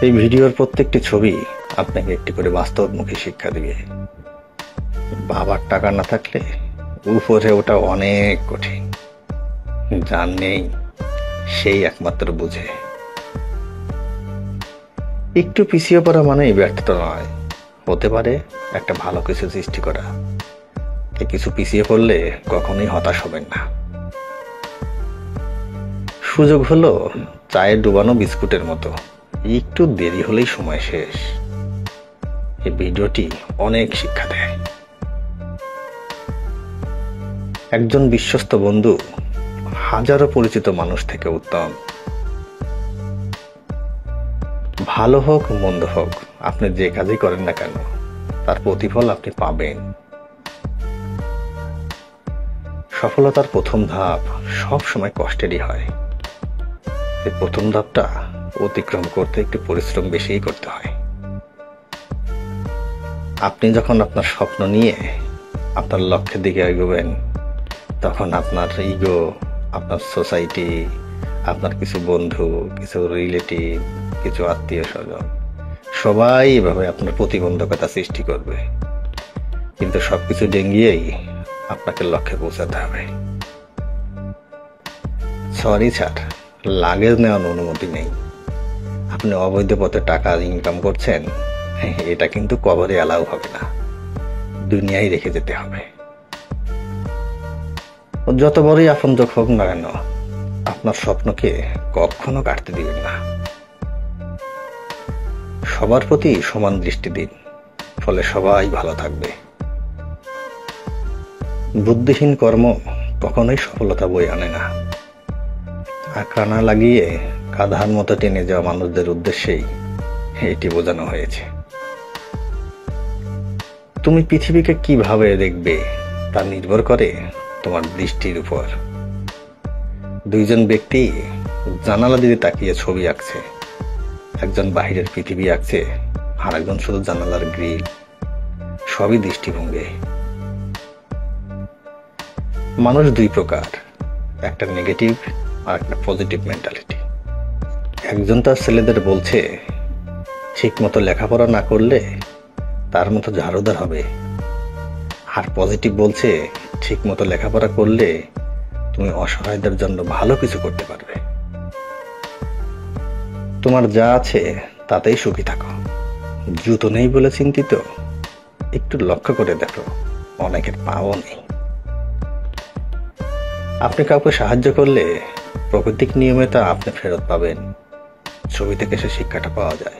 এই ভিডিওর প্রত্যেকটি ছবি আপনাকে একটি করে বাস্তবমুখী শিক্ষা দিবে। বাবার টাকা না থাকলে উপরে ওটা অনেক কঠিন। যার নেই সেই একমাত্র বুঝে। একটু পিছিয়ে পড়া মানেই ব্যর্থতা নয়, হতে পারে একটা ভালো কিছু সৃষ্টি করা। কিছু পিছিয়ে পড়লে কখনোই হতাশ হবেন না। সুযোগ হলো চায়ে ডুবানো বিস্কুটের মতো, একটু দেরি হলেই সময় শেষ। এই ভিডিওটি অনেক শিক্ষা দেয়। একজন বিশ্বস্ত বন্ধু হাজারো পরিচিত মানুষ থেকে উত্তম। ভালো হোক মন্দ হোক, আপনি যে কাজই করেন না কেন তার প্রতিফল আপনি পাবেন। সফলতার প্রথম ধাপ সব সময় কষ্টেরই হয়। এই প্রথম ধাপটা অতিক্রম করতে একটু পরিশ্রম বেশিই করতে হয়। আপনি যখন আপনার স্বপ্ন নিয়ে আপনার লক্ষ্যের দিকে এগোবেন, তখন আপনার ইগো, আপনার সোসাইটি, আপনার কিছু বন্ধু, কিছু রিলেটিভ, কিছু আত্মীয় স্বজন সবাই এভাবে আপনার প্রতিবন্ধকতা সৃষ্টি করবে। কিন্তু সবকিছু ডেঙ্গিয়েই আপনাকে লক্ষ্যে পৌঁছাতে হবে। সরি স্যার, লাগেজ নেওয়ার অনুমতি নেই। আপনি অবৈধ পথে টাকা ইনকাম করছেন, এটা কিন্তু কবরে অ্যালাউ হবে না। দুনিয়ায় রেখে যেতে হবে। যত বড়ই আপনজন হোক না কেন, আপনার স্বপ্নকে কখনো কাটতে দিবেন না। সবার প্রতি সমান দৃষ্টি দিন, ফলে সবাই ভালো থাকবে। বুদ্ধিহীন কর্ম কখনোই সফলতা বয়ে আনে না। আঁকা না লাগিয়ে গাধার মতো টেনে যাওয়া মানুষদের উদ্দেশ্যেই এটি বোঝানো হয়েছে। তুমি পৃথিবীকে কিভাবে দেখবে তা নির্ভর করে তোমার দৃষ্টির উপর। দুইজন ব্যক্তি জানালা দিয়ে তাকিয়ে ছবি আঁকছে। একজন বাহিরের পৃথিবী আঁকছে, আর একজন শুধু জানালার গ্রিল। সবই দৃষ্টিভঙ্গি। মানুষ দুই প্রকার, একটা নেগেটিভ আর একটা পজিটিভ মেন্টালিটি। একজন তার ছেলেদের বলছে ঠিক মতো লেখাপড়া না করলে তার মতো ঝাড়ুদার হবে, আর পজিটিভ বলছে ঠিক মতো লেখাপড়া করলে তুমি অসহায়দের জন্য ভালো কিছু করতে পারবে। তোমার যা আছে তাতেই সুখী থাকো। জুতো নেই বলে চিন্তিত, একটু লক্ষ্য করে দেখো অনেকের পাও নেই। আপনি কাউকে সাহায্য করলে প্রাকৃতিক নিয়মে তা আপনি ফেরত পাবেন। ছবি থেকে সে শিক্ষাটা পাওয়া যায়।